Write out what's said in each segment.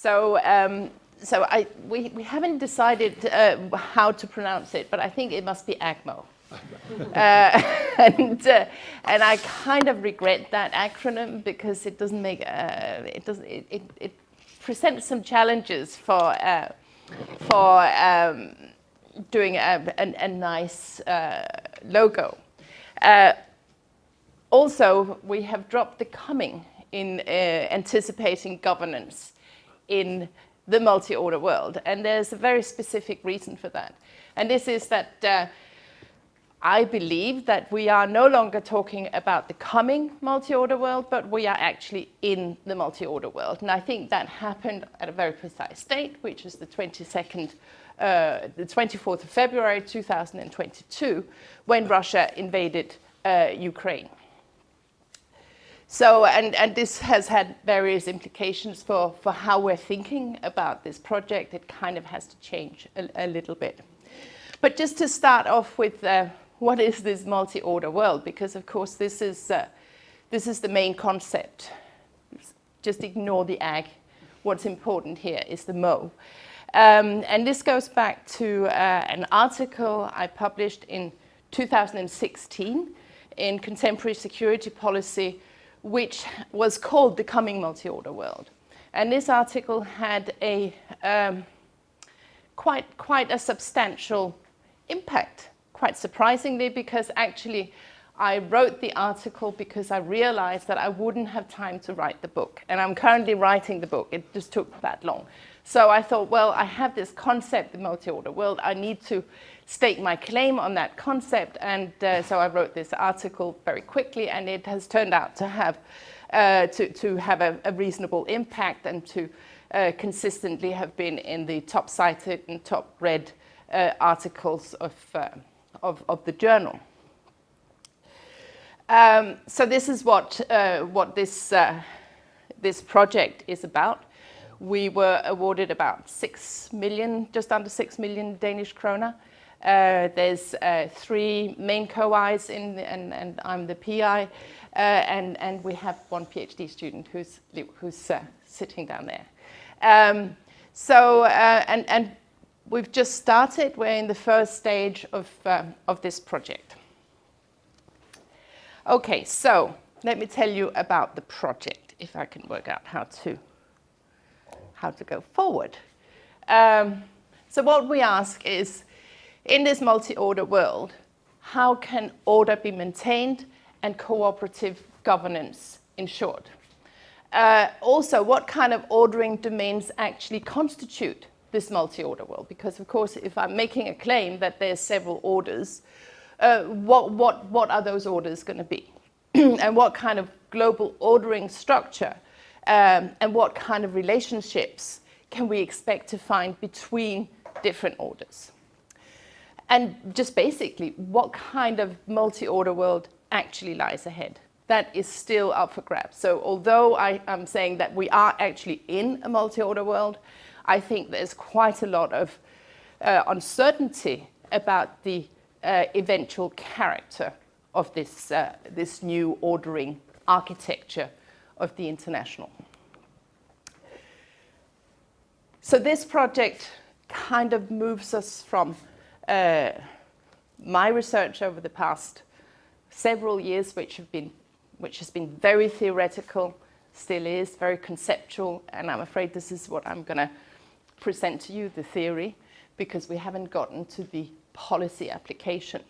We haven't decided how to pronounce it, but I think it must be AGMOW. And I kind of regret that acronym because it doesn't make it presents some challenges for doing a nice logo. Also, we have dropped the coming in anticipating governance in the multi-order world, and there's a very specific reason for that. And this is that I believe that we are no longer talking about the coming multi-order world, but we are actually in the multi-order world. And I think that happened at a very precise date, which is the 24th of February 2022, when Russia invaded Ukraine. So, and this has had various implications for how we're thinking about this project. It kind of has to change a little bit. But just to start off with, what is this multi-order world? Because of course this is the main concept. Just ignore the ag. What's important here is the MOW. And this goes back to an article I published in 2016 in Contemporary Security Policy, which was called The Coming Multi-Order World. And this article had a quite a substantial impact, quite surprisingly, because actually I wrote the article because I realized that I wouldn't have time to write the book. And I'm currently writing the book. It just took that long. So I thought, well, I have this concept, the multi-order world. I need to stake my claim on that concept. And so I wrote this article very quickly, and it has turned out to have a reasonable impact and to consistently have been in the top cited and top read articles of the journal. So this is what this project is about. We were awarded about 6 million, just under 6 million Danish kroner. There's 3 main co-Is and I'm the PI, and we have 1 PhD student who's sitting down there. And we've just started. We're in the first stage of this project. Okay, so let me tell you about the project, if I can work out how to go forward. So what we ask is, in this multi-order world, how can order be maintained and cooperative governance ensured? Also, what kind of ordering domains actually constitute this multi-order world? Because of course, if I'm making a claim that there's several orders, what are those orders going to be? And what kind of global ordering structure and what kind of relationships can we expect to find between different orders? And just basically, what kind of multi-order world actually lies ahead? That is still up for grabs. So although I am saying that we are actually in a multi-order world, I think there's quite a lot of uncertainty about the eventual character of this new ordering architecture of the international. So this project kind of moves us from my research over the past several years, which has been very theoretical, still is very conceptual, and I'm afraid this is what I'm going to present to you, the theory, because we haven't gotten to the policy application.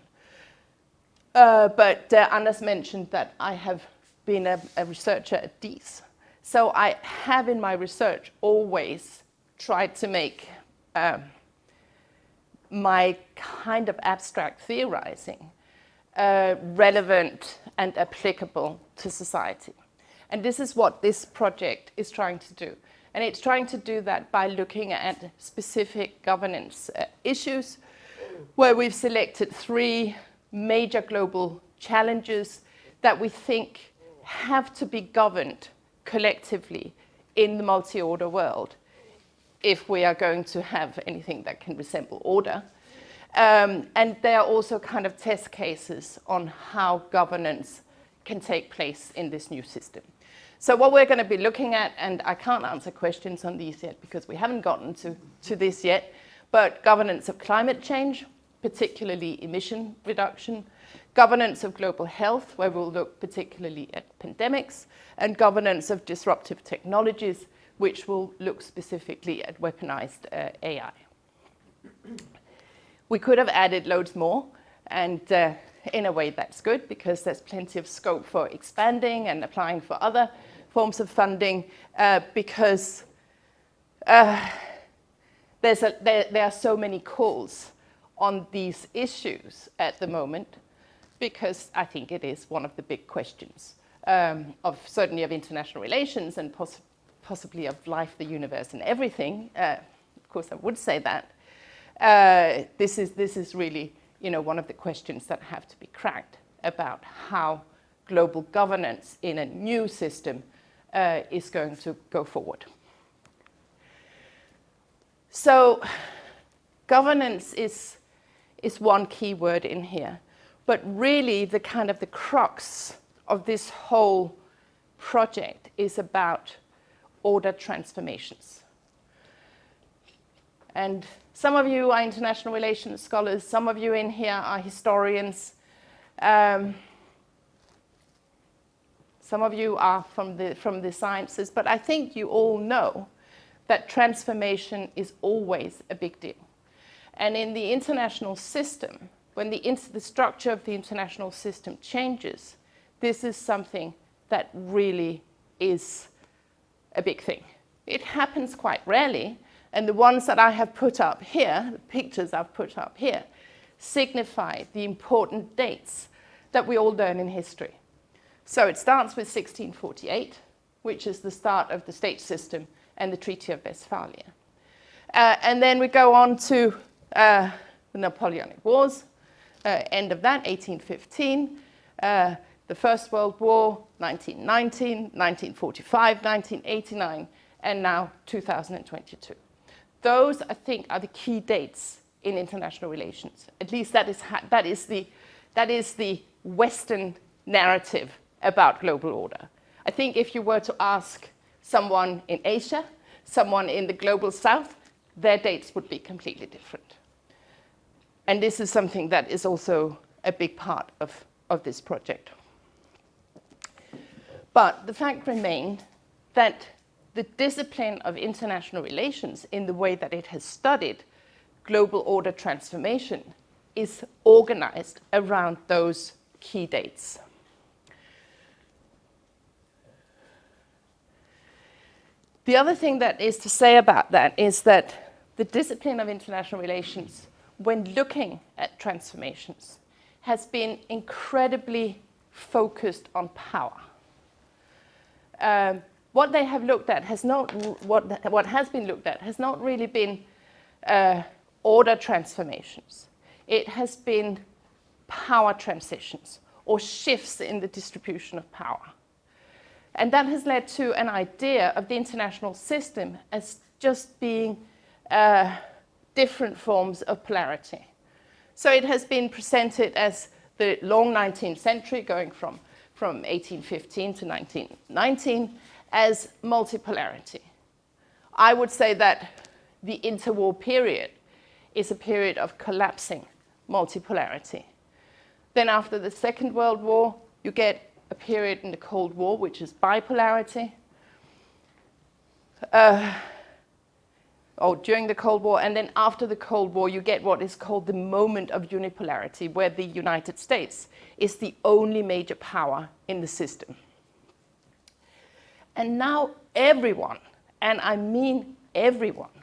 But Anders mentioned that I have been a researcher at DIS. So I have in my research always tried to make my kind of abstract theorizing relevant and applicable to society. And this is what this project is trying to do. And it's trying to do that by looking at specific governance issues, where we've selected 3 major global challenges that we think have to be governed collectively in the multi-order world if we are going to have anything that can resemble order. And there are also kind of test cases on how governance can take place in this new system. So what we're going to be looking at, and I can't answer questions on these yet because we haven't gotten to this yet, but governance of climate change, particularly emission reduction, governance of global health, where we'll look particularly at pandemics, and governance of disruptive technologies, which will look specifically at weaponized AI. We could have added loads more, and in a way that's good because there's plenty of scope for expanding and applying for other forms of funding because there are so many calls on these issues at the moment, because I think it is one of the big questions of certainly of international relations and possibly of life, the universe, and everything. Of course, I would say that this is really, you know, one of the questions that have to be cracked about how global governance in a new system is going to go forward. So, governance is one key word in here, but really the kind of the crux of this whole project is about order transformations. And some of you are international relations scholars, some of you in here are historians, some of you are from the sciences, but I think you all know that transformation is always a big deal. And in the international system, when the structure of the international system changes, this is something that really is a big thing. It happens quite rarely, and the ones that I have put up here, the pictures I've put up here, signify the important dates that we all learn in history. So it starts with 1648, which is the start of the state system and the Treaty of Westphalia. And then we go on to the Napoleonic Wars, end of that, 1815, the First World War, 1919, 1945, 1989, and now 2022. Those, I think, are the key dates in international relations. At least that is the Western narrative about global order. I think if you were to ask someone in Asia, someone in the global south, their dates would be completely different. And this is something that is also a big part of this project. But the fact remains that the discipline of international relations, in the way that it has studied global order transformation, is organized around those key dates. The other thing that is to say about that is that the discipline of international relations, when looking at transformations, has been incredibly focused on power. What they have looked at has not, what has been looked at has not really been order transformations. It has been power transitions or shifts in the distribution of power. And that has led to an idea of the international system as just being different forms of polarity. So it has been presented as the long 19th century, going from 1815 to 1919, as multipolarity. I would say that the interwar period is a period of collapsing multipolarity. Then after the Second World War, you get a period in the Cold War, which is bipolarity. Or during the Cold War, and then after the Cold War, you get what is called the moment of unipolarity, where the United States is the only major power in the system. And now everyone, and I mean everyone,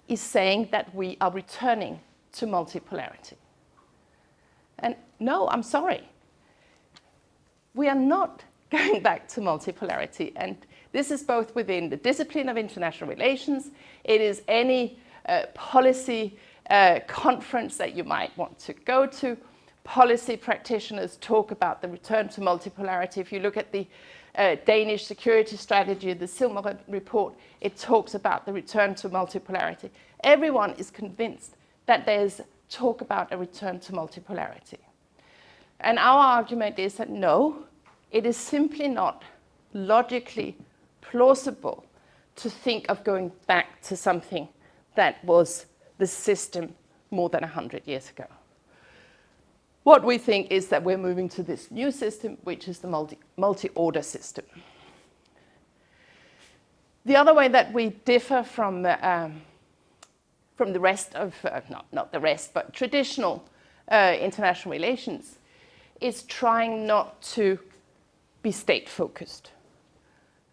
is saying that we are returning to multipolarity. And no, I'm sorry. We are not going back to multipolarity, and this is both within the discipline of international relations, it is any policy conference that you might want to go to. Policy practitioners talk about the return to multipolarity. If you look at the Danish security strategy, the Silmer report, it talks about the return to multipolarity. Everyone is convinced that there's talk about a return to multipolarity. And our argument is that no, it is simply not logically plausible to think of going back to something that was the system more than 100 years ago. What we think is that we're moving to this new system, which is the multi-order system. The other way that we differ from the rest of, not the rest, but traditional international relations, is trying not to be state-focused.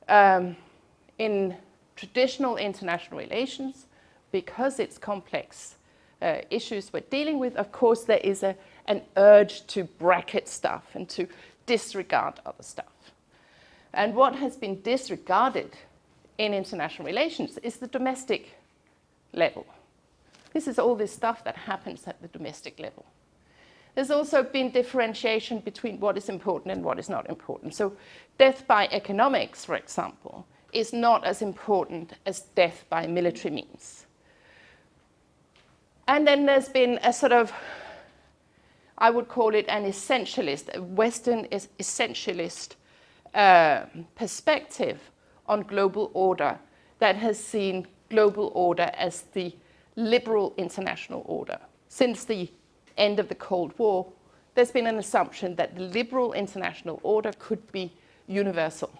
In traditional international relations, because it's complex issues we're dealing with, of course there is an urge to bracket stuff and to disregard other stuff. And what has been disregarded in international relations is the domestic level. This is all this stuff that happens at the domestic level. There's also been differentiation between what is important and what is not important. So death by economics, for example, is not as important as death by military means. And then there's been a sort of, I would call it an essentialist, a Western essentialist perspective on global order that has seen global order as the liberal international order. Since the end of the Cold War, there's been an assumption that the liberal international order could be universal.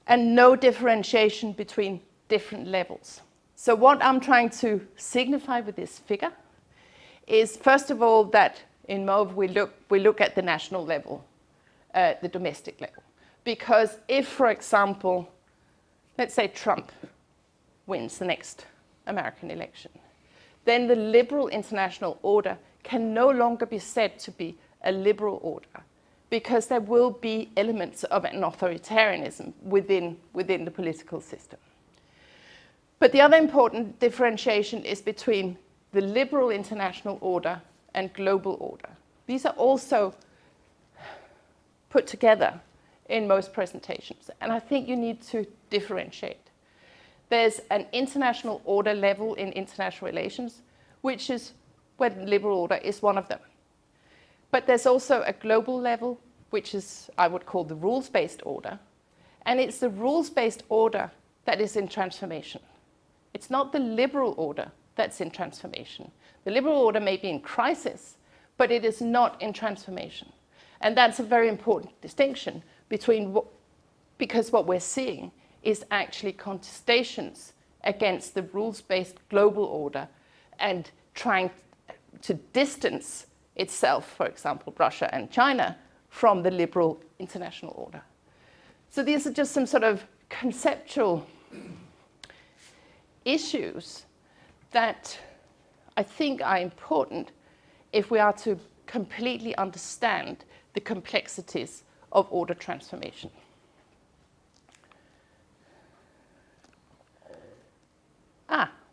And no differentiation between different levels. So what I'm trying to signify with this figure is, first of all, that in MOV we look at the national level, the domestic level. Because if, for example, let's say Trump wins the next American election, then the liberal international order can no longer be said to be a liberal order, because there will be elements of an authoritarianism within the political system. But the other important differentiation is between the liberal international order and global order. These are also put together in most presentations, and I think you need to differentiate. There's an international order level in international relations, which is where the liberal order is one of them. But there's also a global level, which is, I would call, the rules-based order. And it's the rules-based order that is in transformation. It's not the liberal order that's in transformation. The liberal order may be in crisis, but it is not in transformation. And that's a very important distinction between because what we're seeing is actually contestations against the rules-based global order and trying to distance itself, for example, Russia and China, from the liberal international order. So these are just some sort of conceptual issues that I think are important if we are to completely understand the complexities of order transformation.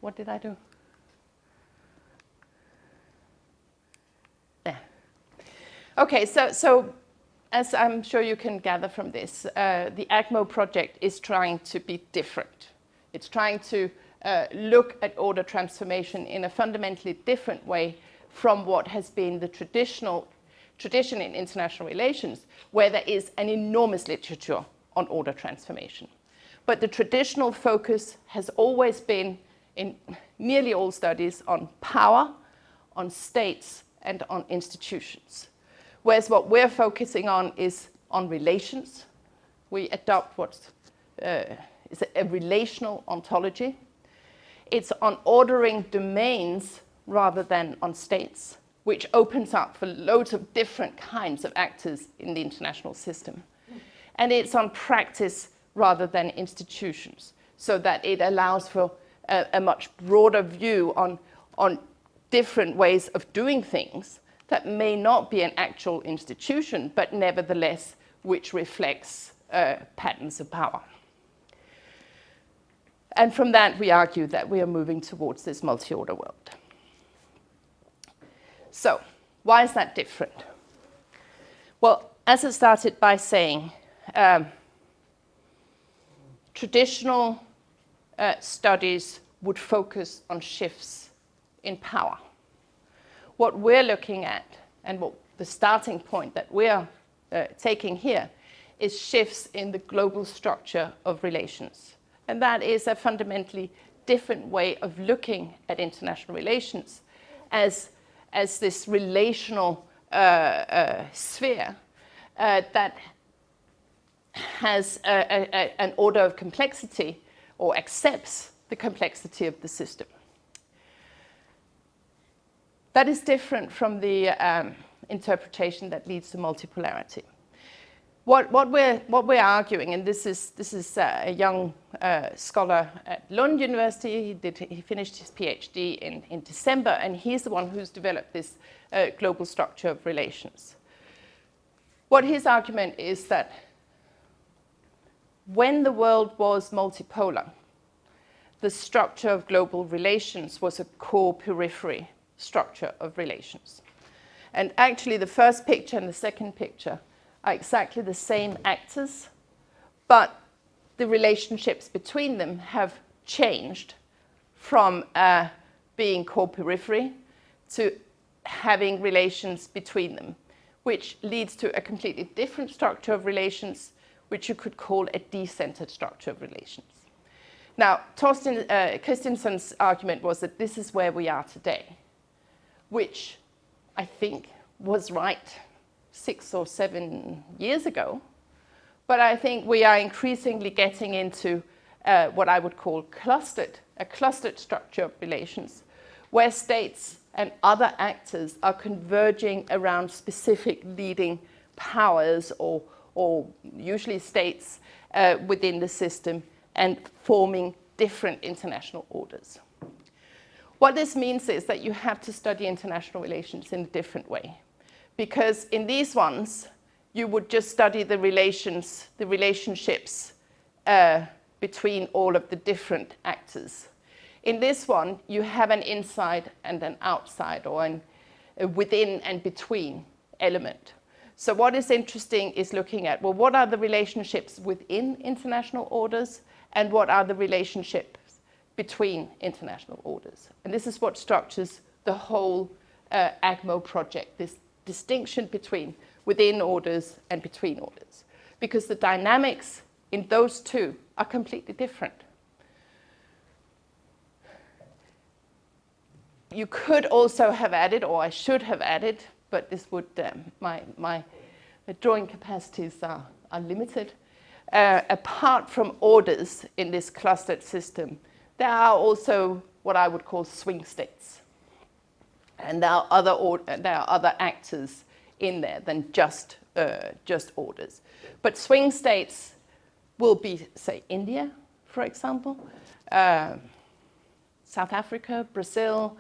What did I do? There. Okay, so as I'm sure you can gather from this, the AGMOW project is trying to be different. It's trying to look at order transformation in a fundamentally different way from what has been the tradition in international relations, where there is an enormous literature on order transformation. But the traditional focus has always been, in nearly all studies, on power, on states, and on institutions. Whereas what we're focusing on is on relations. We adopt what is a relational ontology. It's on ordering domains rather than on states, which opens up for loads of different kinds of actors in the international system. And it's on practice rather than institutions, so that it allows for a much broader view on different ways of doing things that may not be an actual institution, but nevertheless which reflects patterns of power. And from that, we argue that we are moving towards this multi-order world. So, why is that different? Well, as I started by saying, traditional studies would focus on shifts in power. What we're looking at, and what the starting point that we're taking here is shifts in the global structure of relations. And that is a fundamentally different way of looking at international relations as this relational sphere that has an order of complexity or accepts the complexity of the system. That is different from the interpretation that leads to multipolarity. What we're arguing, and this is a young scholar at Lund University. He finished his PhD in December, and he's the one who's developed this global structure of relations. What his argument is that when the world was multipolar, the structure of global relations was a core periphery structure of relations. And actually, the first picture and the second picture are exactly the same actors, but the relationships between them have changed from being core periphery to having relations between them, which leads to a completely different structure of relations, which you could call a decentered structure of relations. Now, Christensen's argument was that this is where we are today, which I think was right 6 or 7 years ago. But I think we are increasingly getting into what I would call a clustered structure of relations, where states and other actors are converging around specific leading powers or usually states within the system and forming different international orders. What this means is that you have to study international relations in a different way. Because in these ones, you would just study the relationships between all of the different actors. In this one, you have an inside and an outside, or a within and between element. So what is interesting is looking at, well, what are the relationships within international orders, and what are the relationships between international orders? And this is what structures the whole AGMOW project, this distinction between within orders and between orders, because the dynamics in those two are completely different. You could also have added, or I should have added, but this would, my drawing capacities are limited. Apart from orders in this clustered system, there are also what I would call swing states. And there are other actors in there than just orders. But swing states will be, say, India, for example, South Africa, Brazil,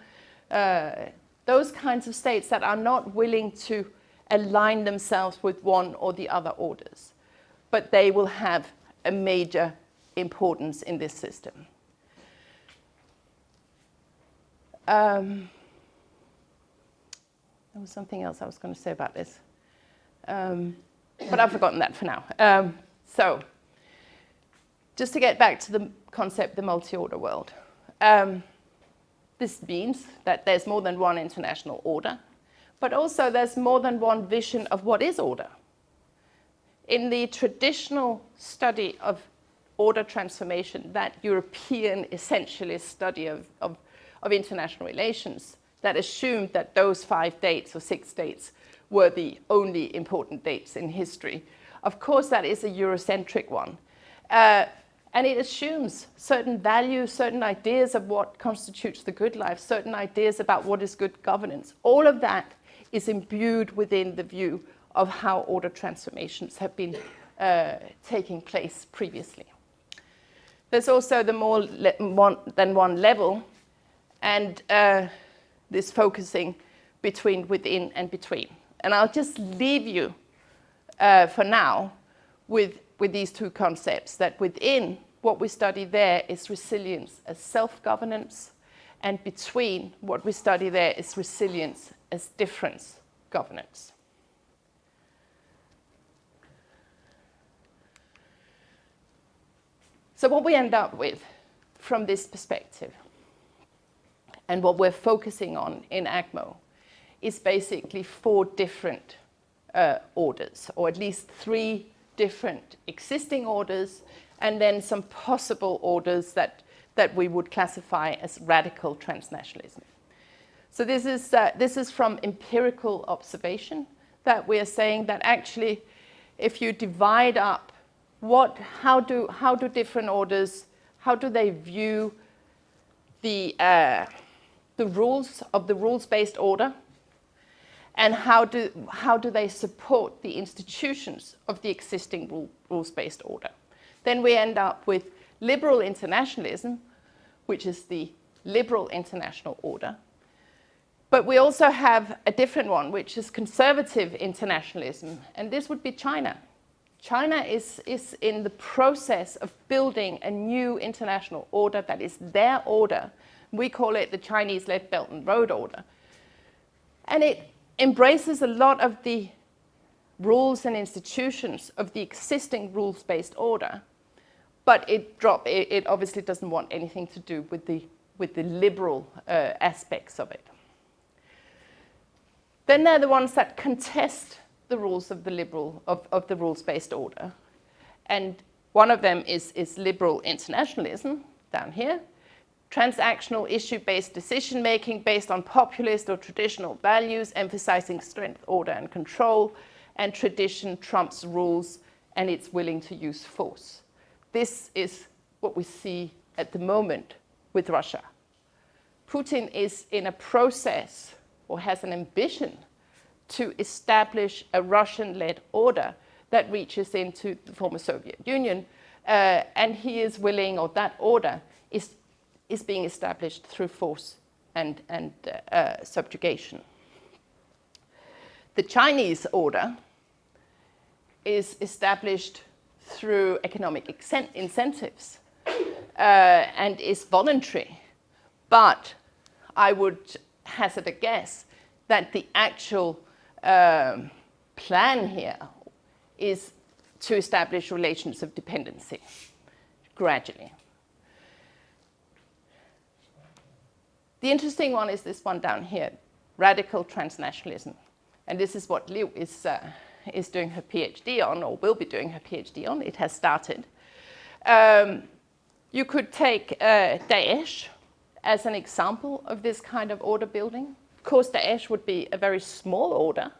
those kinds of states that are not willing to align themselves with one or the other orders. But they will have a major importance in this system. There was something else I was going to say about this, but I've forgotten that for now. So, just to get back to the concept, the multi-order world. This means that there's more than one international order, but also there's more than one vision of what is order. In the traditional study of order transformation, that European essentialist study of international relations, that assumed that those 5 dates or 6 dates were the only important dates in history. Of course, that is a Eurocentric one. And it assumes certain values, certain ideas of what constitutes the good life, certain ideas about what is good governance. All of that is imbued within the view of how order transformations have been taking place previously. There's also the more than one level, and this focusing between, within, and between. And I'll just leave you for now with these two concepts, that within, what we study there is resilience as self-governance, and between, what we study there is resilience as difference governance. So what we end up with from this perspective, and what we're focusing on in AGMOW, is basically 4 different orders, or at least 3 different existing orders, and then some possible orders that we would classify as radical transnationalism. So this is from empirical observation, that we are saying that actually, if you divide up how do different orders, how do they view the rules of the rules-based order, and how do they support the institutions of the existing rules-based order, then we end up with liberal internationalism, which is the liberal international order. But we also have a different one, which is conservative internationalism, and this would be China. China is in the process of building a new international order that is their order. We call it the Chinese-led Belt and Road Order. And it embraces a lot of the rules and institutions of the existing rules-based order, but it obviously doesn't want anything to do with the liberal aspects of it. Then they're the ones that contest the rules of the rules-based order. And one of them is liberal internationalism, down here. Transactional issue-based decision-making based on populist or traditional values, emphasizing strength, order, and control, and tradition trumps rules, and it's willing to use force. This is what we see at the moment with Russia. Putin is in a process, or has an ambition, to establish a Russian-led order that reaches into the former Soviet Union, and he is willing, or that order is being established through force and subjugation. The Chinese order is established through economic incentives and is voluntary, but I would hazard a guess that the actual plan here is to establish relations of dependency gradually. The interesting one is this one down here, radical transnationalism. And this is what Liu is doing her PhD on, or will be doing her PhD on. It has started. You could take Daesh as an example of this kind of order building. Of course, Daesh would be a very small order,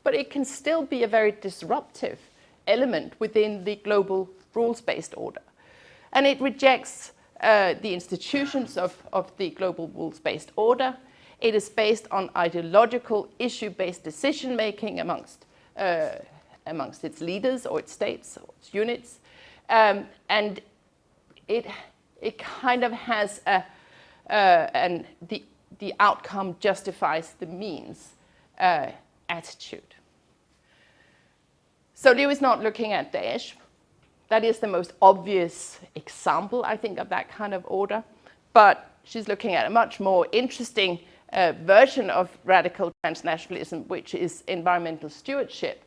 but it can still be a very disruptive element within the global rules-based order. And it rejects the institutions of the global rules-based order. It is based on ideological, issue-based decision-making amongst its leaders or its states or its units. And it kind of has the outcome justifies the means attitude. So Liu is not looking at Daesh. That is the most obvious example, I think, of that kind of order. But she's looking at a much more interesting version of radical transnationalism, which is environmental stewardship,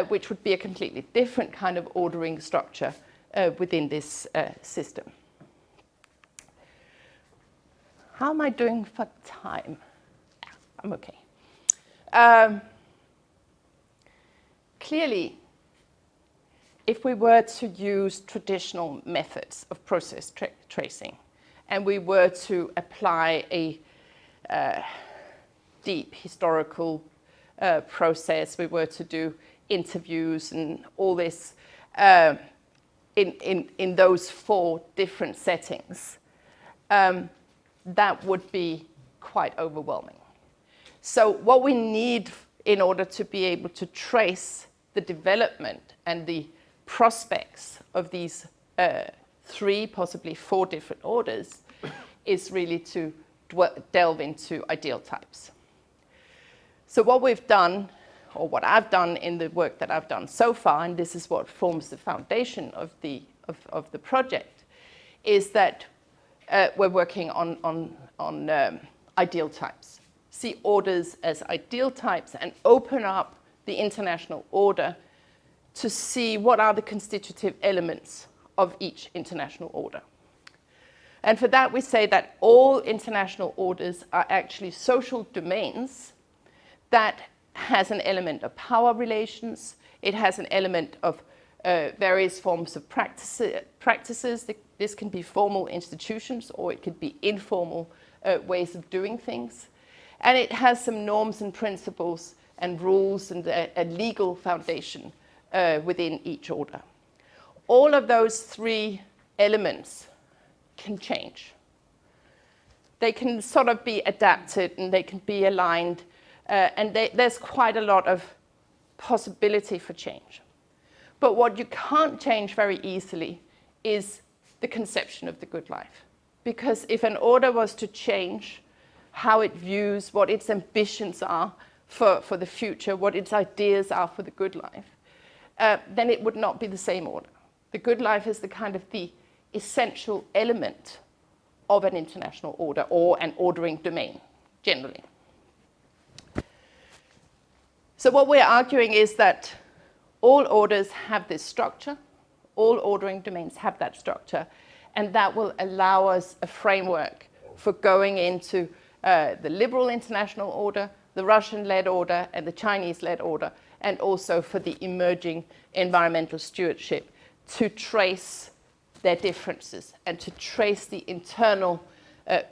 which would be a completely different kind of ordering structure within this system. How am I doing for time? I'm okay. Clearly, if we were to use traditional methods of process tracing, and we were to apply a deep historical process, we were to do interviews and all this in those 4 different settings, that would be quite overwhelming. So what we need in order to be able to trace the development and the prospects of these 3, possibly 4 different orders is really to delve into ideal types. So what we've done, or what I've done in the work that I've done so far, and this is what forms the foundation of the project, is that we're working on ideal types. See orders as ideal types and open up the international order to see what are the constitutive elements of each international order. And for that, we say that all international orders are actually social domains that has an element of power relations. It has an element of various forms of practices. This can be formal institutions, or it could be informal ways of doing things. And it has some norms and principles and rules and a legal foundation within each order. All of those three elements can change. They can sort of be adapted and they can be aligned, and there's quite a lot of possibility for change. But what you can't change very easily is the conception of the good life. Because if an order was to change how it views, what its ambitions are for the future, what its ideas are for the good life, then it would not be the same order. The good life is the kind of the essential element of an international order or an ordering domain, generally. So what we're arguing is that all orders have this structure, all ordering domains have that structure, and that will allow us a framework for going into the liberal international order, the Russian-led order, and the Chinese-led order, and also for the emerging environmental stewardship, to trace their differences and to trace the internal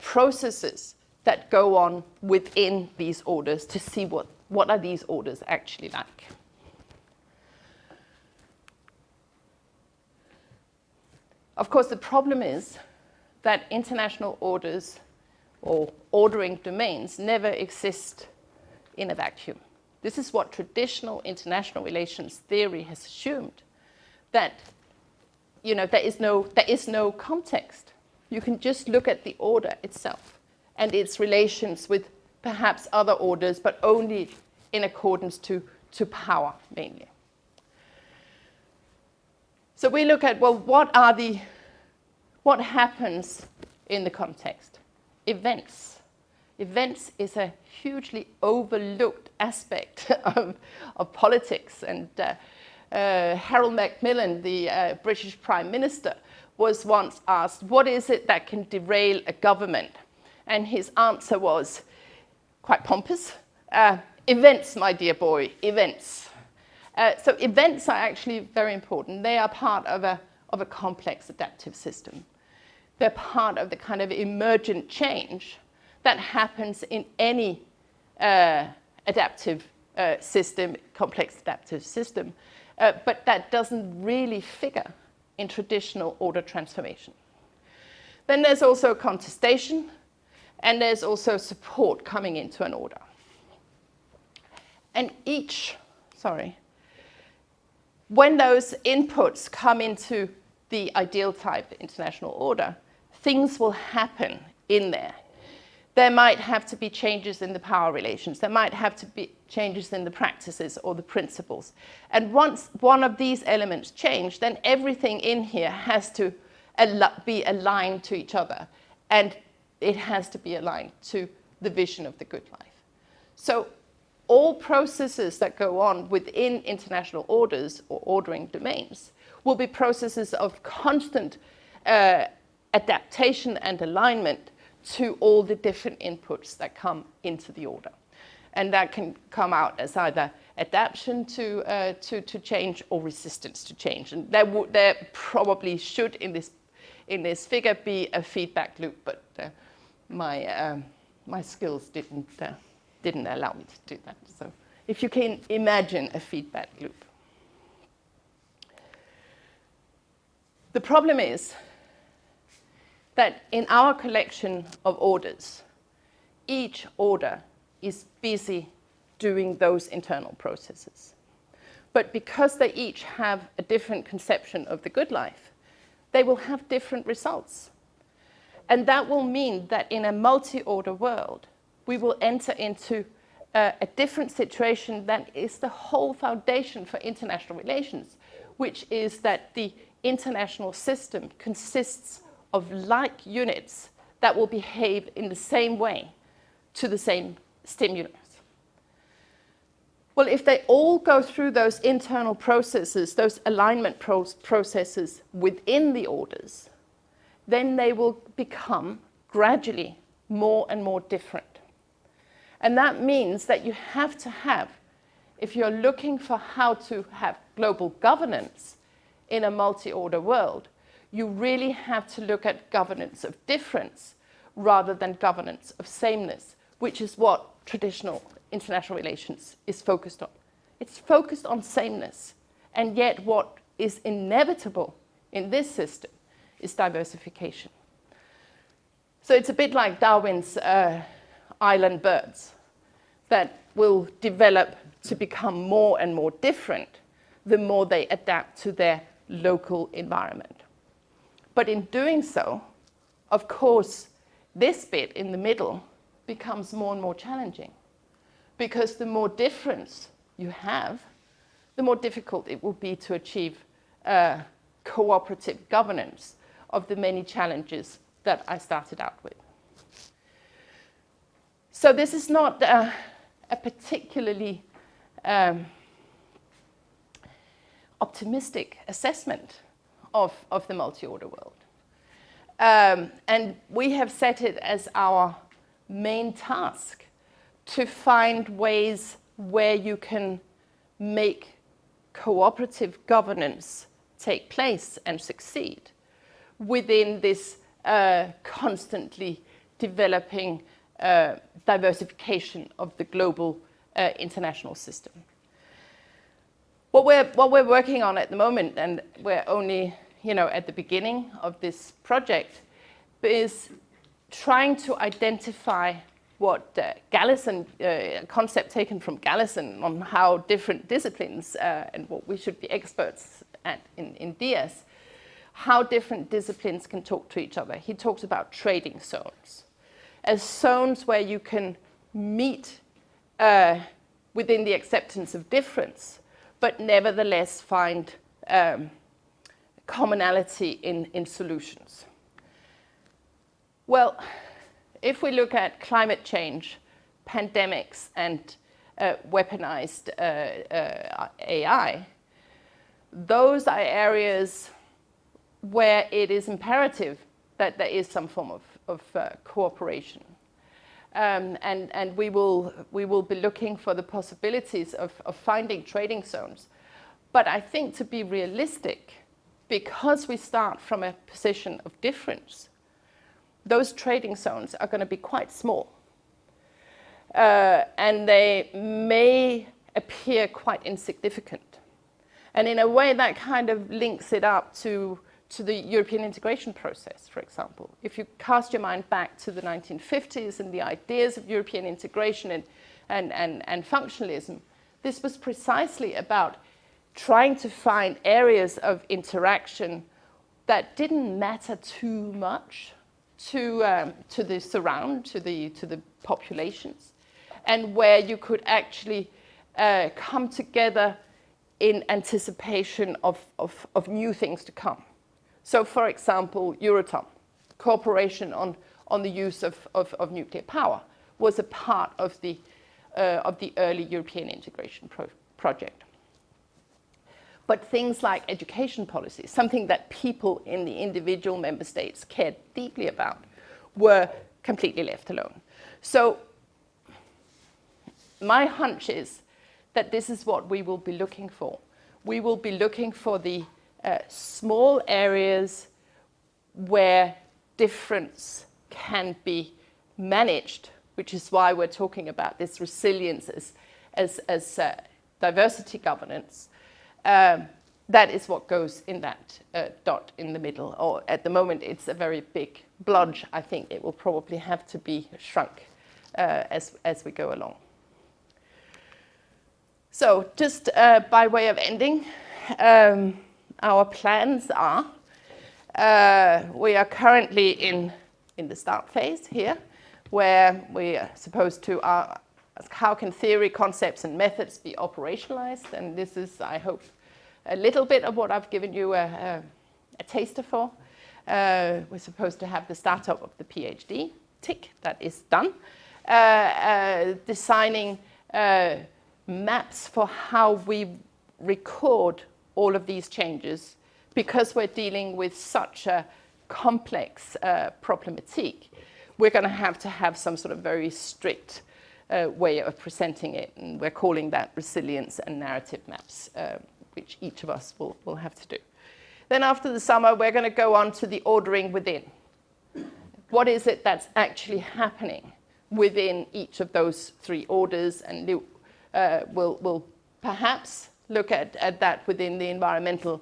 processes that go on within these orders to see what are these orders actually like. Of course, the problem is that international orders or ordering domains never exist in a vacuum. This is what traditional international relations theory has assumed, that there is no context. You can just look at the order itself and its relations with perhaps other orders, but only in accordance to power, mainly. So we look at, well, what happens in the context? Events. Events is a hugely overlooked aspect of politics, and Harold Macmillan, the British Prime Minister, was once asked, what is it that can derail a government? And his answer was quite pompous, events, my dear boy, events. So events are actually very important. They are part of a complex adaptive system. They're part of the kind of emergent change that happens in any adaptive system, complex adaptive system, but that doesn't really figure in traditional order transformation. Then there's also contestation, and there's also support coming into an order. And when those inputs come into the ideal type international order, things will happen in there. There might have to be changes in the power relations. There might have to be changes in the practices or the principles. And once one of these elements change, then everything in here has to be aligned to each other. And it has to be aligned to the vision of the good life. So all processes that go on within international orders or ordering domains will be processes of constant adaptation and alignment to all the different inputs that come into the order. And that can come out as either adaptation to change or resistance to change. And there probably should, in this figure, be a feedback loop, but my skills didn't allow me to do that. So if you can imagine a feedback loop. The problem is that in our collection of orders, each order is busy doing those internal processes. But because they each have a different conception of the good life, they will have different results. And that will mean that in a multi-order world, we will enter into a different situation that is the whole foundation for international relations, which is that the international system consists of like units that will behave in the same way to the same stimulus. Well, if they all go through those internal processes, those alignment processes within the orders, then they will become gradually more and more different. And that means that you have to have, if you're looking for how to have global governance in a multi-order world, you really have to look at governance of difference rather than governance of sameness, which is what traditional international relations is focused on. It's focused on sameness, and yet what is inevitable in this system is diversification. So it's a bit like Darwin's island birds that will develop to become more and more different the more they adapt to their local environment. But in doing so, of course, this bit in the middle becomes more and more challenging, because the more difference you have, the more difficult it will be to achieve cooperative governance of the many challenges that I started out with. So this is not a particularly optimistic assessment of the multi-order world. And we have set it as our main task to find ways where you can make cooperative governance take place and succeed within this constantly developing diversification of the global international system. What we're working on at the moment, and we're only at the beginning of this project, is trying to identify what Galison, a concept taken from Galison on how different disciplines, and what we should be experts at in DS, how different disciplines can talk to each other. He talks about trading zones as zones where you can meet within the acceptance of difference, but nevertheless find commonality in solutions. Well, if we look at climate change, pandemics, and weaponized AI, those are areas where it is imperative that there is some form of cooperation. And we will be looking for the possibilities of finding trading zones. But I think, to be realistic, because we start from a position of difference, those trading zones are going to be quite small. And they may appear quite insignificant. And in a way, that kind of links it up to the European integration process, for example. If you cast your mind back to the 1950s and the ideas of European integration and functionalism, this was precisely about trying to find areas of interaction that didn't matter too much to the surround, to the populations, and where you could actually come together in anticipation of new things to come. So, for example, Euratom, cooperation on the use of nuclear power, was a part of the early European integration project. But things like education policy, something that people in the individual member states cared deeply about, were completely left alone. So my hunch is that this is what we will be looking for. We will be looking for the small areas where difference can be managed, which is why we're talking about this resilience as diversity governance. That is what goes in that dot in the middle. Or at the moment, it's a very big blodge. I think it will probably have to be shrunk as we go along. So just by way of ending, our plans are, we are currently in the start phase here, where we are supposed to ask how can theory, concepts, and methods be operationalized. And this is, I hope, a little bit of what I've given you a taster for. We're supposed to have the startup of the PhD. Tick, that is done. Designing maps for how we record all of these changes, because we're dealing with such a complex problematique. We're going to have some sort of very strict way of presenting it, and we're calling that resilience and narrative maps, which each of us will have to do. Then after the summer, we're going to go on to the ordering within. What is it that's actually happening within each of those three orders? And we'll perhaps look at that within the environmental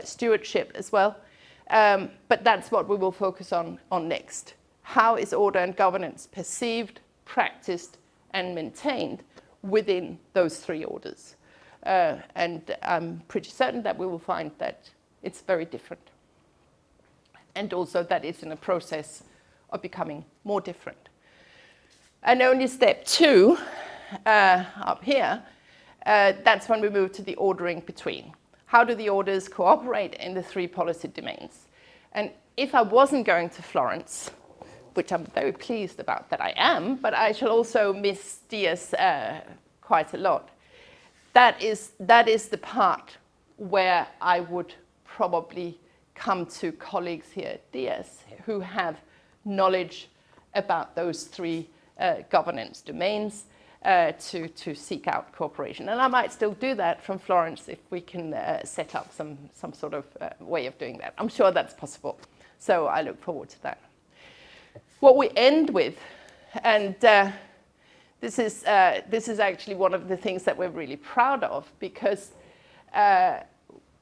stewardship as well. But that's what we will focus on next. How is order and governance perceived, practiced, and maintained within those three orders? And I'm pretty certain that we will find that it's very different. And also that it's in a process of becoming more different. And only step 2, up here, that's when we move to the ordering between. How do the orders cooperate in the three policy domains? And if I wasn't going to Florence, which I'm very pleased about that I am, but I shall also miss DS quite a lot, that is the part where I would probably come to colleagues here at DS who have knowledge about those three governance domains to seek out cooperation. And I might still do that from Florence if we can set up some sort of way of doing that. I'm sure that's possible. So I look forward to that. What we end with, and this is actually one of the things that we're really proud of, because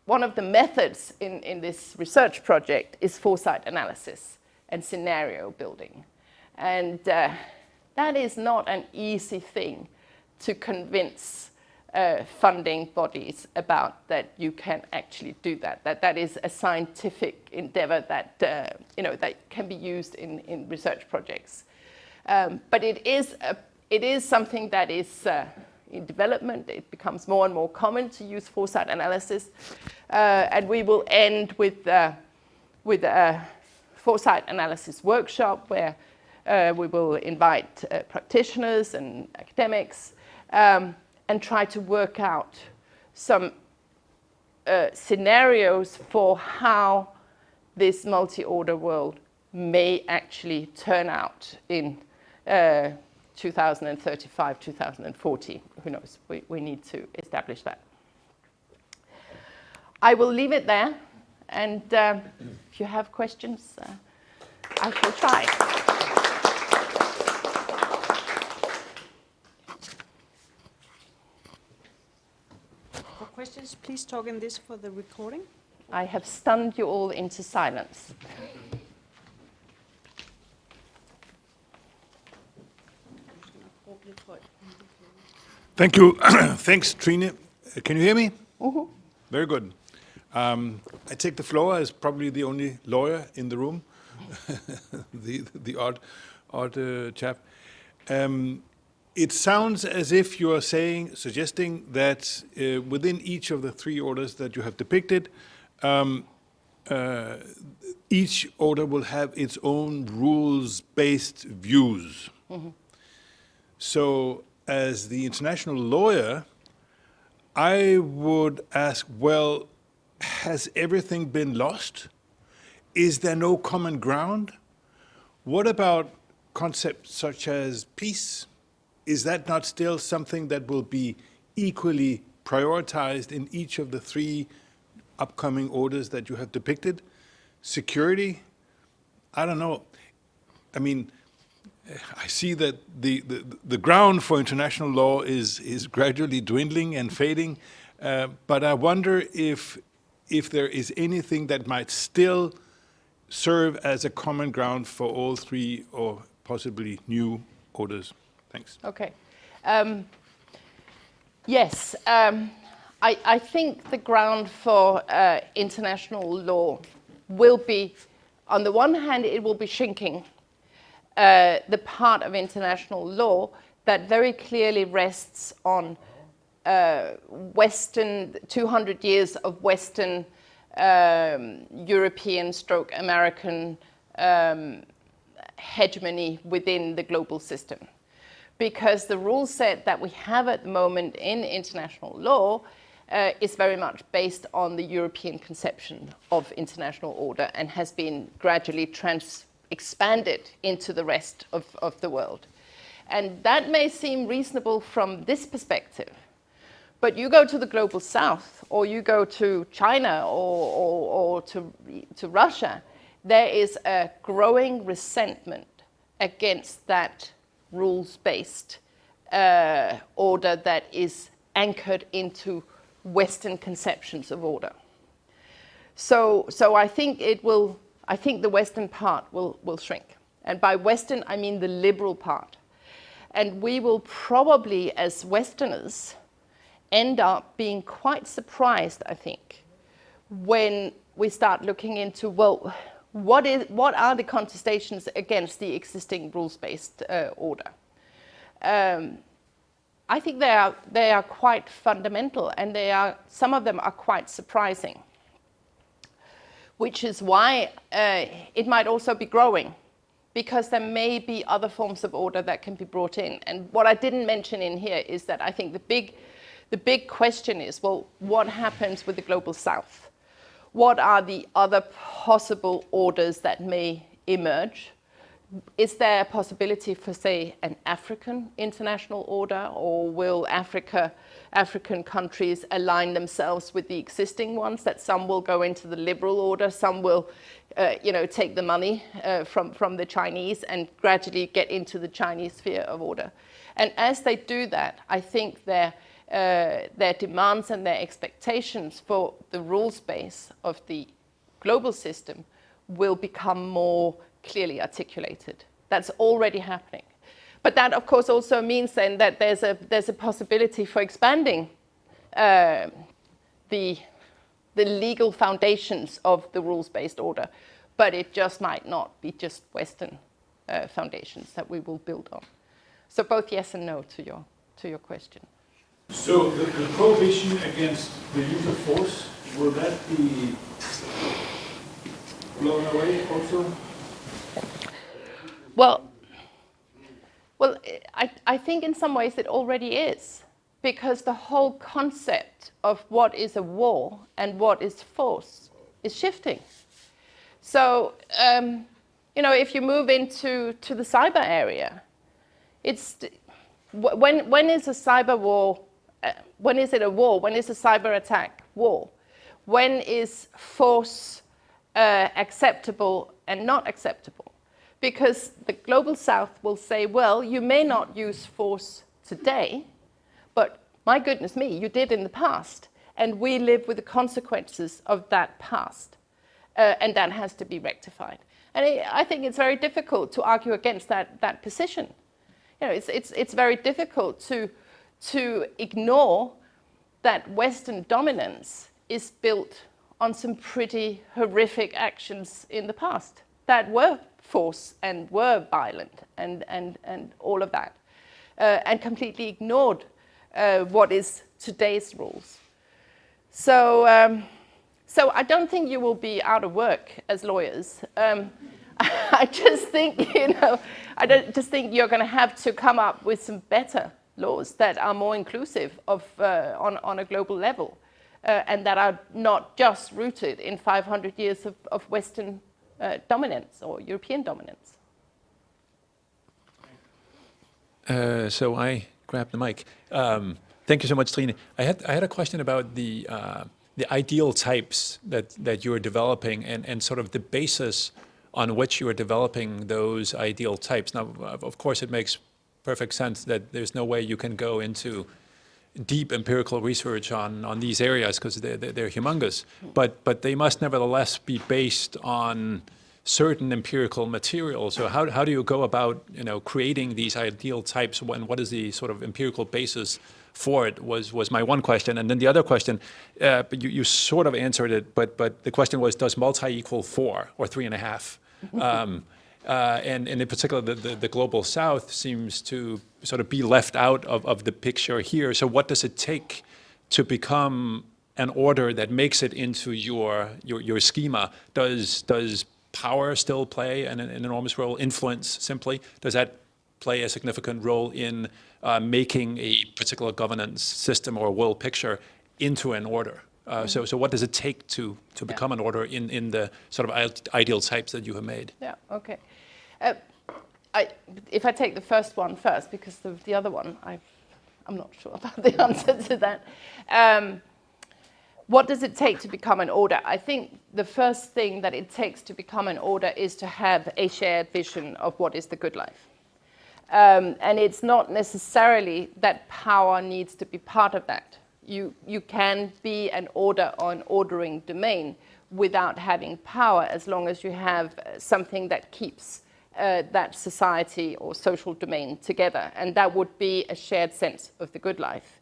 one of the methods in this research project is foresight analysis and scenario building. And that is not an easy thing to convince funding bodies about, that you can actually do that. That is a scientific endeavor that that can be used in research projects. But it is something that is in development. It becomes more and more common to use foresight analysis, and we will end with a foresight analysis workshop where we will invite practitioners and academics and try to work out some scenarios for how this multi-order world may actually turn out in 2035, 2040. Who knows? We need to establish that. I will leave it there, and if you have questions, I shall try. For questions, please talk in this for the recording. I have stunned you all into silence. Thank you. Thanks, Trine. Can you hear me? Mm-hmm. Very good. I take the floor as probably the only lawyer in the room, the odd chap. It sounds as if you are suggesting that within each of the three orders that you have depicted, each order will have its own rules-based views. Mm-hmm. So, as the international lawyer, I would ask, well, has everything been lost? Is there no common ground? What about concepts such as peace? Is that not still something that will be equally prioritized in each of the three upcoming orders that you have depicted? Security? I don't know. I mean, I see that the ground for international law is gradually dwindling and fading, but I wonder if there is anything that might still serve as a common ground for all three or possibly new orders. Thanks. Okay. Yes, I think the ground for international law will be, on the one hand, it will be shrinking. The part of international law that very clearly rests on Western, 200 years of Western, European / American hegemony within the global system. Because the rule set that we have at the moment in international law is very much based on the European conception of international order and has been gradually expanded into the rest of the world. And that may seem reasonable from this perspective. But you go to the global south, or you go to China or to Russia, there is a growing resentment against that rules-based order that is anchored into Western conceptions of order. So I think the Western part will shrink. And by Western, I mean the liberal part. And we will probably, as Westerners, end up being quite surprised, I think, when we start looking into, well, what are the contestations against the existing rules-based order? I think they are quite fundamental, and some of them are quite surprising, which is why it might also be growing, because there may be other forms of order that can be brought in. And what I didn't mention in here is that I think the big question is, well, what happens with the global south? What are the other possible orders that may emerge? Is there a possibility for, say, an African international order, or will African countries align themselves with the existing ones, that some will go into the liberal order, some will take the money from the Chinese and gradually get into the Chinese sphere of order? And as they do that, I think their demands and their expectations for the rules base of the global system will become more clearly articulated. That's already happening. But that, of course, also means then that there's a possibility for expanding the legal foundations of the rules-based order, but it just might not be just Western foundations that we will build on. So both yes and no to your question. So the prohibition against the use of force, will that be blown away also? Well, I think in some ways it already is, because the whole concept of what is a war and what is force is shifting. So, if you move into the cyber area, it's when is a cyber war? When is it a war? When is a cyber attack war? When is force acceptable and not acceptable? Because the global south will say, well, you may not use force today, but my goodness me, you did in the past. And we live with the consequences of that past. And that has to be rectified. And I think it's very difficult to argue against that position. It's very difficult to ignore that Western dominance is built on some pretty horrific actions in the past that were force and were violent and all of that, and completely ignored what is today's rules. So I don't think you will be out of work as lawyers. I just think, I just think you're going to have to come up with some better laws that are more inclusive of on a global level, and that are not just rooted in 500 years of Western dominance or European dominance. So I grabbed the mic. Thank you so much, Trine. I had a question about the ideal types that you're developing and sort of the basis on which you are developing those ideal types. Now, of course, it makes perfect sense that there's no way you can go into deep empirical research on these areas because they're humongous, but they must nevertheless be based on certain empirical material. So how do you go about creating these ideal types, and what is the sort of empirical basis for it was my one question. And then the other question, but you sort of answered it, but the question was, does multi equal 4 or 3.5? And in particular, the global south seems to sort of be left out of the picture here. So what does it take to become an order that makes it into your schema? Does power still play an enormous role? Influence, simply? Does that play a significant role in making a particular governance system or world picture into an order? So what does it take to become an order in the sort of ideal types that you have made? Yeah, okay. if I take the first one first, because the other one, I'm not sure about the answer to that. What does it take to become an order? I think the first thing that it takes to become an order is to have a shared vision of what is the good life. And it's not necessarily that power needs to be part of that. You can be an order or an ordering domain without having power, as long as you have something that keeps that society or social domain together. And that would be a shared sense of the good life.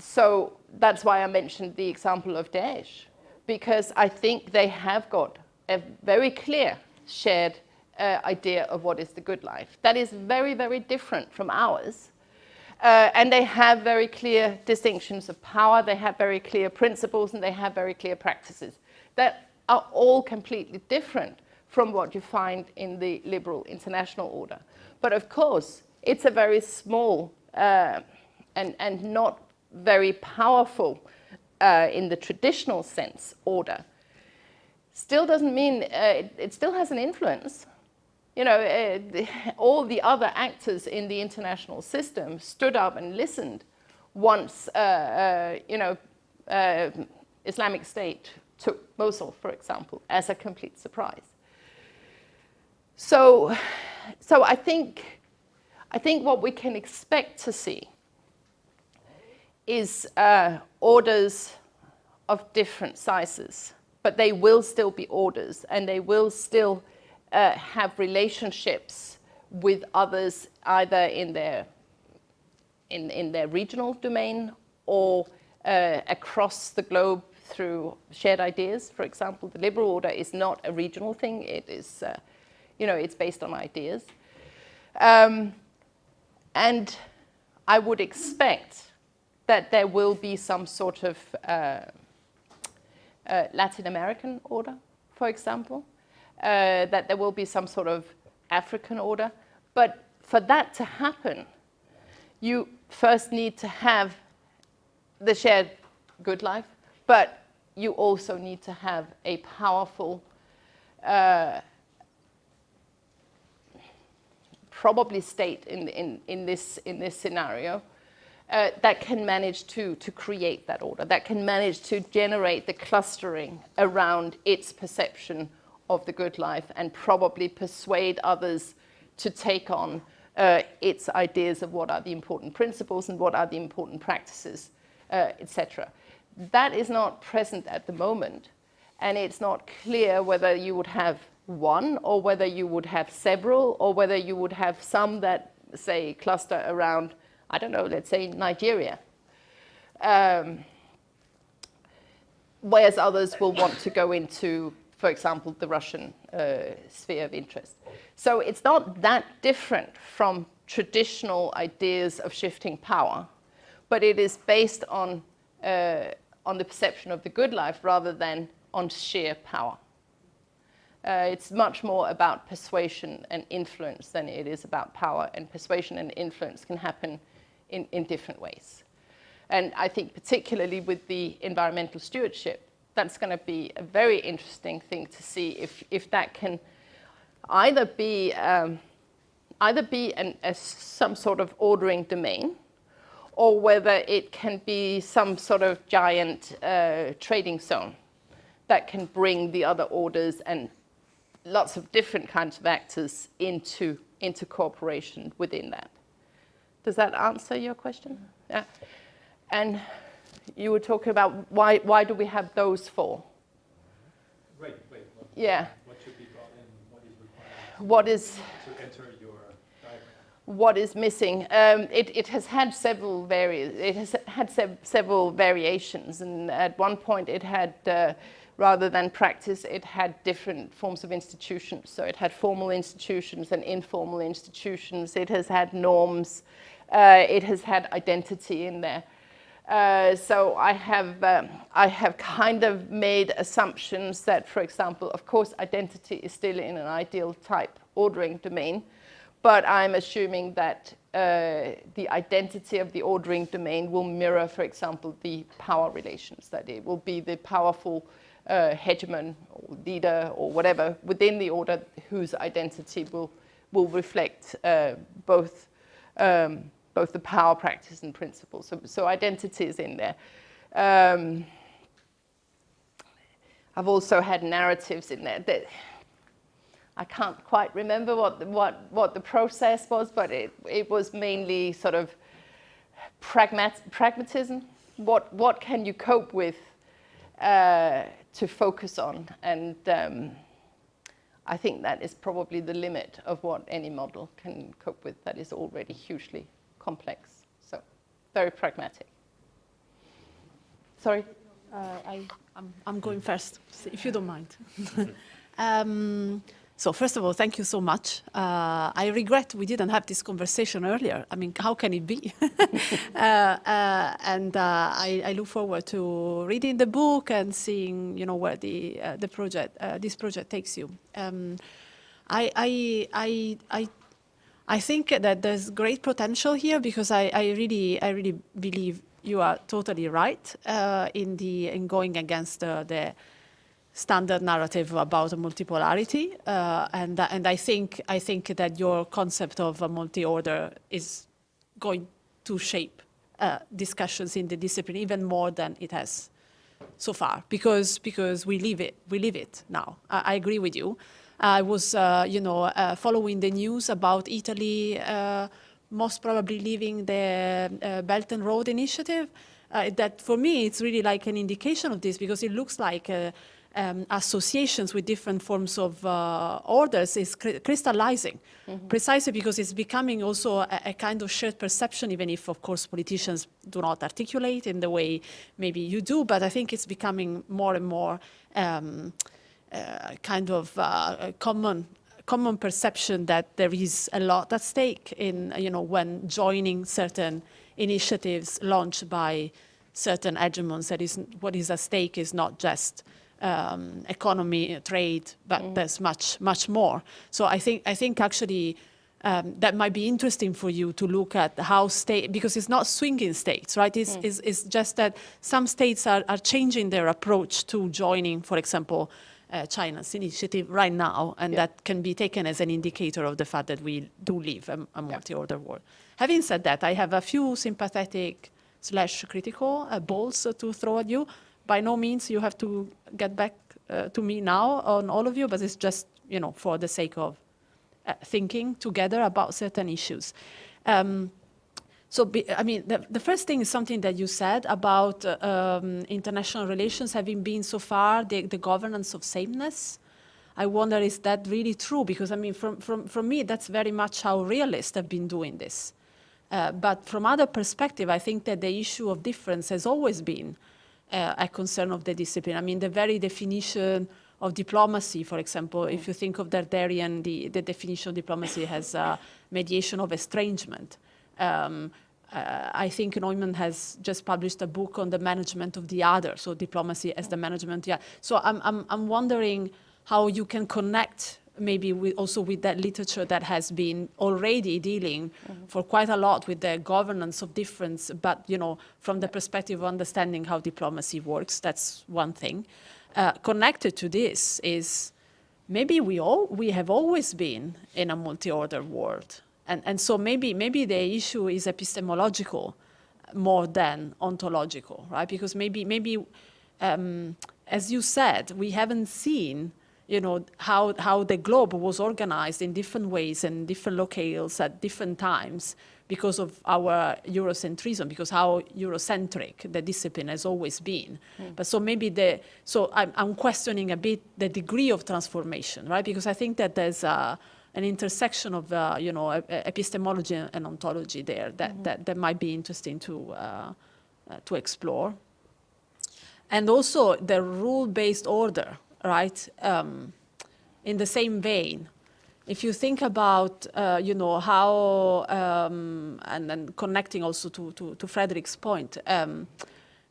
So that's why I mentioned the example of Danish, because I think they have got a very clear shared idea of what is the good life. That is very, very different from ours. And they have very clear distinctions of power, they have very clear principles, and they have very clear practices that are all completely different from what you find in the liberal international order. But of course, it's a very small and not very powerful, in the traditional sense, order. Still doesn't mean it still has an influence. You know, all the other actors in the international system stood up and listened once, Islamic State took Mosul, for example, as a complete surprise. So I think what we can expect to see is orders of different sizes, but they will still be orders, and they will still have relationships with others, either in their regional domain or across the globe through shared ideas. For example, the liberal order is not a regional thing. It is, it's based on ideas. And I would expect that there will be some sort of Latin American order, for example, that there will be some sort of African order. But for that to happen, you first need to have the shared good life, but you also need to have a powerful, probably state in this scenario, that can manage to create that order, that can manage to generate the clustering around its perception of the good life, and probably persuade others to take on its ideas of what are the important principles and what are the important practices, etc. That is not present at the moment, and it's not clear whether you would have one, or whether you would have several, or whether you would have some that, say, cluster around, I don't know, let's say Nigeria. Whereas others will want to go into, for example, the Russian sphere of interest. So it's not that different from traditional ideas of shifting power, but it is based on the perception of the good life rather than on sheer power. It's much more about persuasion and influence than it is about power, and persuasion and influence can happen in different ways. And I think particularly with the environmental stewardship, that's going to be a very interesting thing to see if that can either be some sort of ordering domain, or whether it can be some sort of giant trading zone that can bring the other orders and lots of different kinds of actors into cooperation within that. Does that answer your question? Yeah. And you were talking about why do we have those four? Right. Yeah. What should be brought in? What is required? To enter your diagram? What is missing? It has had several variations, and at one point it had, rather than practice, it had different forms of institutions. So it had formal institutions and informal institutions. It has had norms. It has had identity in there. So I have kind of made assumptions that, for example, of course, identity is still in an ideal type ordering domain, but I'm assuming that the identity of the ordering domain will mirror, for example, the power relations, that it will be the powerful hegemon or leader or whatever within the order whose identity will will reflect both the power, practice, and principle. So identity is in there. I've also had narratives in there that I can't quite remember what the process was, but it was mainly sort of pragmatism. What can you cope with to focus on? And I think that is probably the limit of what any model can cope with that is already hugely complex. So very pragmatic. Sorry? I'm going first, if you don't mind. So first of all, thank you so much. I regret we didn't have this conversation earlier. I mean, how can it be? And I look forward to reading the book and seeing, you know, where the project, this project takes you. I think that there's great potential here because I really believe you are totally right in going against the standard narrative about multipolarity, and I think that your concept of a multi-order is going to shape discussions in the discipline even more than it has so far, because we live it now. I agree with you. I was following the news about Italy most probably leaving the Belt and Road Initiative. That for me it's really like an indication of this, because it looks like associations with different forms of orders is crystallizing, precisely because it's becoming also a kind of shared perception, even if, of course, politicians do not articulate in the way maybe you do, but I think it's becoming more and more kind of common perception that there is a lot at stake in, when joining certain initiatives launched by certain hegemons. That is, what is at stake is not just economy, trade, but there's much more. So I think actually that might be interesting for you to look at how state, because it's not swinging states, right? It's just that some states are changing their approach to joining, for example, China's initiative right now, and that can be taken as an indicator of the fact that we do live a multi-order world. Having said that, I have a few sympathetic / critical balls to throw at you. By no means you have to get back to me now on all of you, but it's just, for the sake of thinking together about certain issues. The first thing is something that you said about international relations having been so far the governance of sameness. I wonder, is that really true? Because, from me, that's very much how realists have been doing this. But from other perspective, I think that the issue of difference has always been a concern of the discipline. The very definition of diplomacy, for example, if you think of Darderian, the definition of diplomacy has mediation of estrangement. I think Neumann has just published a book on the management of the other, so diplomacy as the management. Yeah. So I'm wondering how you can connect maybe also with that literature that has been already dealing for quite a lot with the governance of difference, but from the perspective of understanding how diplomacy works. That's one thing. Connected to this is maybe we have always been in a multi-order world. And so maybe the issue is epistemological more than ontological, right? Because maybe as you said, we haven't seen, how the globe was organized in different ways and different locales at different times because of our Eurocentrism, because how Eurocentric the discipline has always been. But so maybe I'm questioning a bit the degree of transformation, right? Because I think that there's an intersection of epistemology and ontology there that might be interesting to explore. And also the rule-based order, right? In the same vein, if you think about how and then connecting also to Frederick's point,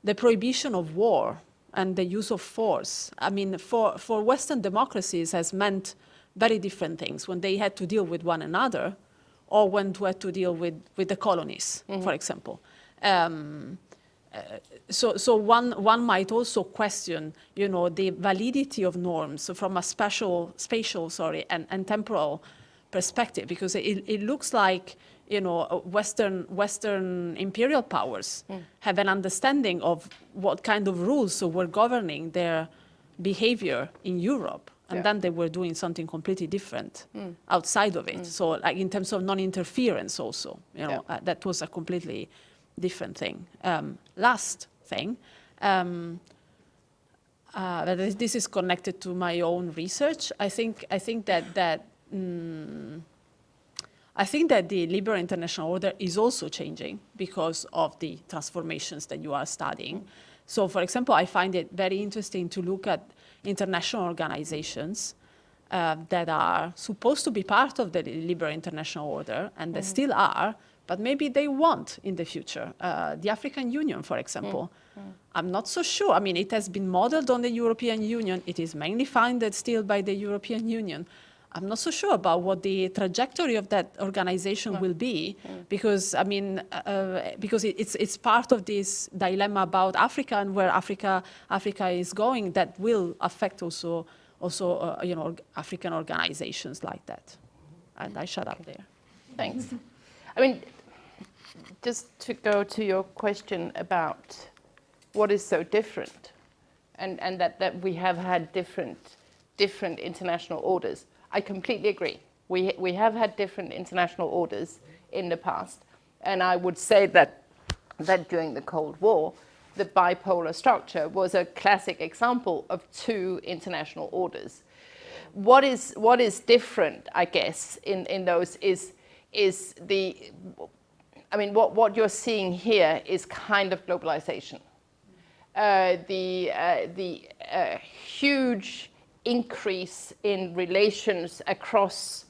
the prohibition of war and the use of force. For Western democracies has meant very different things when they had to deal with one another, or when they had to deal with the colonies, for example. So one might also question, the validity of norms from a spatial and temporal perspective, because it looks like, you know, Western imperial powers have an understanding of what kind of rules were governing their behavior in Europe. And then they were doing something completely different outside of it. So like in terms of non-interference also, you know, that was a completely different thing. Last thing, this is connected to my own research. I think that the liberal international order is also changing because of the transformations that you are studying. So, for example, I find it very interesting to look at international organizations that are supposed to be part of the liberal international order, and they still are, but maybe they won't in the future. The African Union, for example. I'm not so sure. I mean, it has been modeled on the European Union. It is mainly funded still by the European Union. I'm not so sure about what the trajectory of that organization will be, because I mean, because it's part of this dilemma about Africa and where Africa is going that will affect also you know, African organizations like that. And I shut up there. Thanks. I mean, just to go to your question about what is so different, and that we have had different international orders. I completely agree. We have had different international orders in the past, and I would say that during the Cold War, the bipolar structure was a classic example of two international orders. What is different, I guess, in those is the, I mean, what you're seeing here is kind of globalization. The huge increase in relations across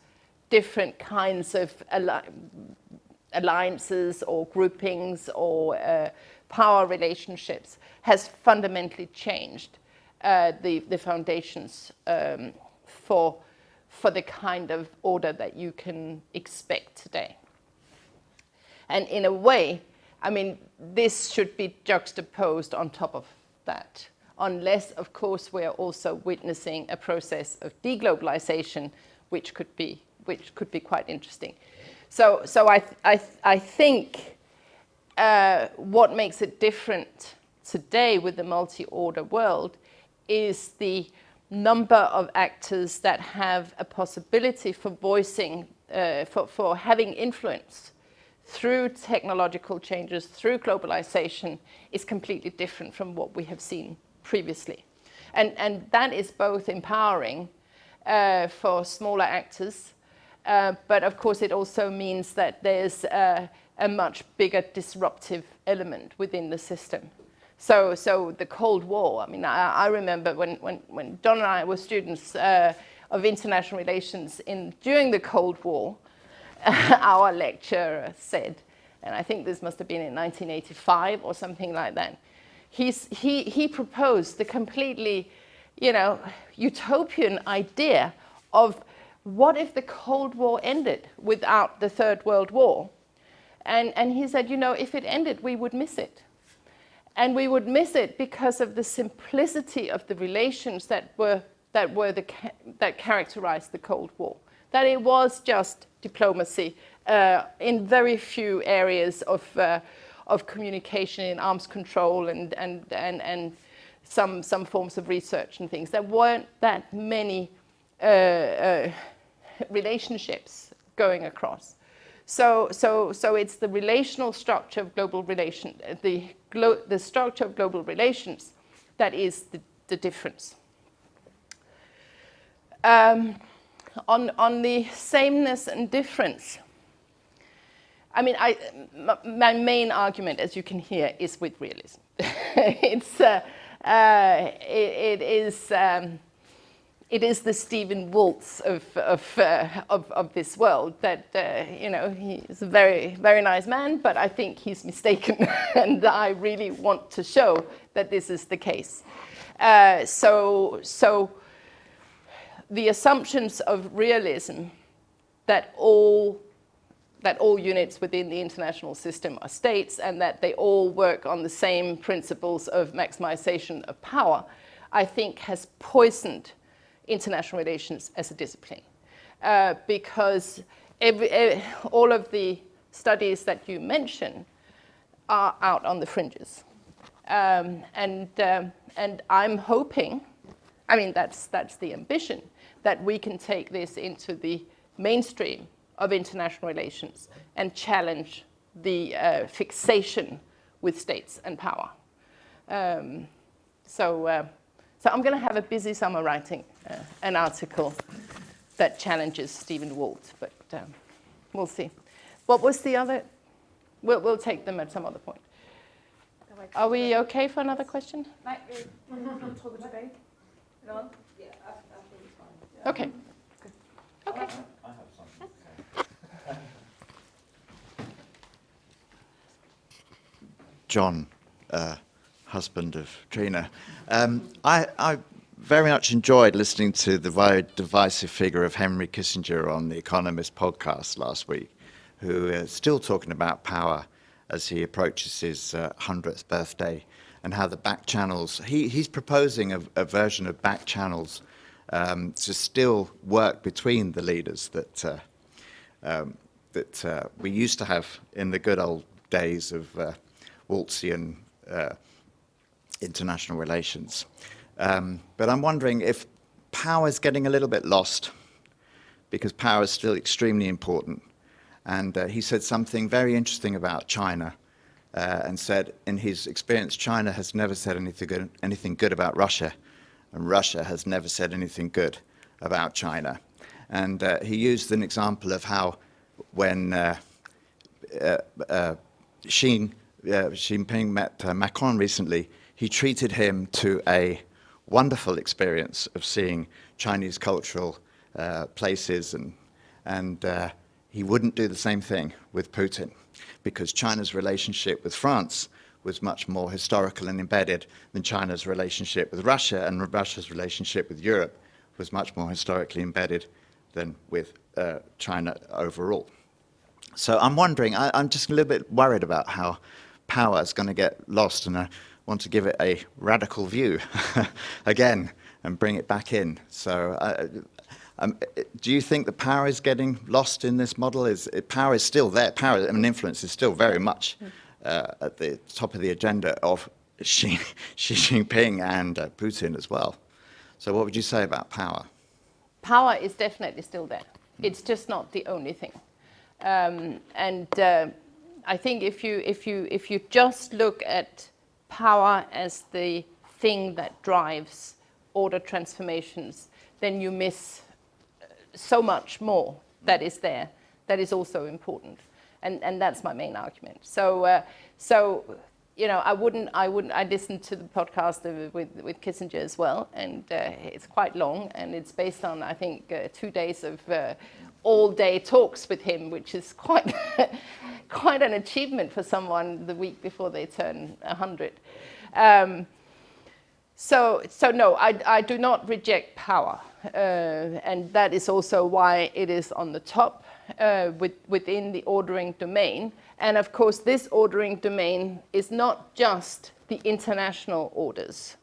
different kinds of alliances or groupings or power relationships has fundamentally changed the foundations for the kind of order that you can expect today. And in a way, I mean, this should be juxtaposed on top of that, unless, of course, we are also witnessing a process of deglobalization, which could be quite interesting. So I think what makes it different today with the multi-order world is the number of actors that have a possibility for voicing, for having influence through technological changes, through globalization, is completely different from what we have seen previously. And that is both empowering for smaller actors, but of course it also means that there's a much bigger disruptive element within the system. So the Cold War, I mean, I remember when Don and I were students of international relations during the Cold War, our lecturer said, and I think this must have been in 1985 or something like that, he proposed the completely, you know, utopian idea of what if the Cold War ended without the Third World War? And he said, you know, if it ended, we would miss it. And we would miss it because of the simplicity of the relations that characterized the Cold War. That it was just diplomacy in very few areas of communication, in arms control and some forms of research and things. There weren't that many relationships going across. So it's the relational structure of global relation, the structure of global relations that is the difference. On the sameness and difference, I mean, my main argument, as you can hear, is with realism. It is the Stephen Waltz of this world that, you know, he's a very, very nice man, but I think he's mistaken. And I really want to show that this is the case. So the assumptions of realism that all units within the international system are states and that they all work on the same principles of maximization of power, I think has poisoned international relations as a discipline. because all of the studies that you mention are out on the fringes. And I'm hoping, I mean, that's the ambition, that we can take this into the mainstream of international relations and challenge the fixation with states and power. So I'm going to have a busy summer writing an article that challenges Stephen Walt, but we'll see. What was the other? We'll take them at some other point. Are we okay for another question? Okay. Okay. John, husband of Trine. I very much enjoyed listening to the very divisive figure of Henry Kissinger on the Economist podcast last week, who is still talking about power as he approaches his 100th birthday, and how the back channels, he's proposing a version of back channels to still work between the leaders that we used to have in the good old days of Waltzian international relations. But I'm wondering if power is getting a little bit lost, because power is still extremely important. And he said something very interesting about China, and said, in his experience, China has never said anything good about Russia, and Russia has never said anything good about China. And he used an example of how when Xi Jinping met Macron recently, he treated him to a wonderful experience of seeing Chinese cultural places, and he wouldn't do the same thing with Putin, because China's relationship with France was much more historical and embedded than China's relationship with Russia, and Russia's relationship with Europe was much more historically embedded than with China overall. So I'm wondering, I'm just a little bit worried about how power is going to get lost, and I want to give it a radical view again and bring it back in. So do you think the power is getting lost in this model? Power is still there. Power and influence is still very much at the top of the agenda of Xi Jinping and Putin as well. So what would you say about power? Power is definitely still there. It's just not the only thing. I think if you just look at power as the thing that drives order transformations, then you miss so much more that is there that is also important, and that's my main argument. So you know, I listened to the podcast with Kissinger as well, and it's quite long, and it's based on, I think, 2 days of all-day talks with him, which is quite quite an achievement for someone the week before they turn 100. So no, I do not reject power, and that is also why it is on the top within the ordering domain. And of course, this ordering domain is not just the international orders.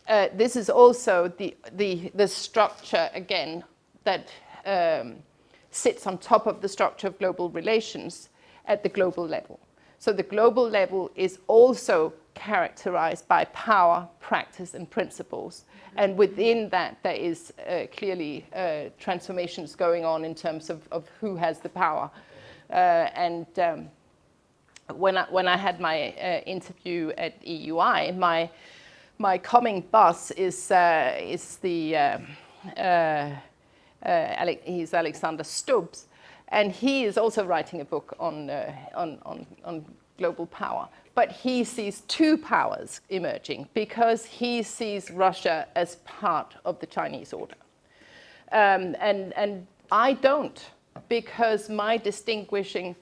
This is also the structure, again, that sits on top of the structure of global relations at the global level. So the global level is also characterized by power, practice, and principles. And within that, there is clearly transformations going on in terms of who has the power. When I had my interview at EUI, my coming boss is he's Alexander Stubbs, and he is also writing a book on global power. But he sees two powers emerging because he sees Russia as part of the Chinese order, and I don't, because my distinguishing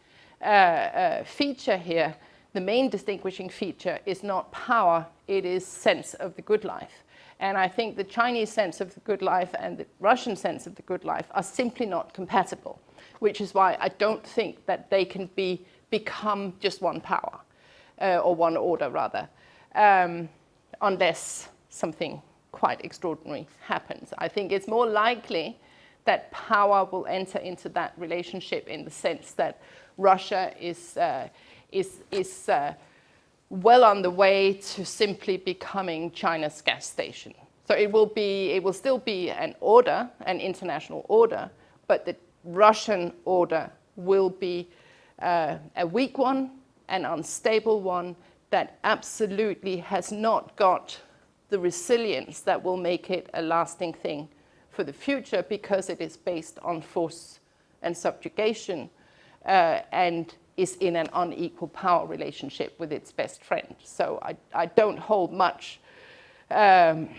feature here, the main distinguishing feature is not power, it is sense of the good life. And I think the Chinese sense of the good life and the Russian sense of the good life are simply not compatible, which is why I don't think that they can become just one power, or one order rather, unless something quite extraordinary happens. I think it's more likely that power will enter into that relationship in the sense that Russia is well on the way to simply becoming China's gas station. So it will still be an order, an international order, but the Russian order will be a weak one, an unstable one that absolutely has not got the resilience that will make it a lasting thing for the future, because it is based on force and subjugation and is in an unequal power relationship with its best friend. So I don't hold much I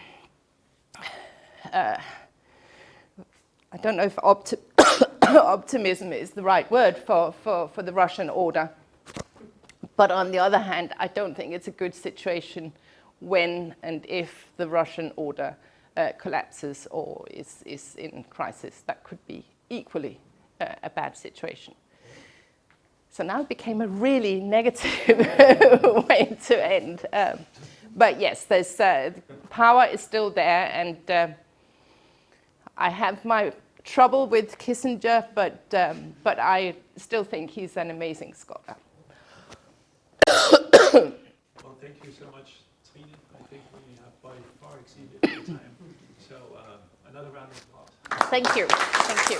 don't know if optimism is the right word for the Russian order. But on the other hand, I don't think it's a good situation when and if the Russian order collapses or is in crisis. That could be equally a bad situation. So now it became a really negative way to end. But yes, there's power is still there, and I have my trouble with Kissinger, but I still think he's an amazing scholar. Well, thank you so much, Trine. I think we have by far exceeded the time. So another round of applause. Thank you. Thank you.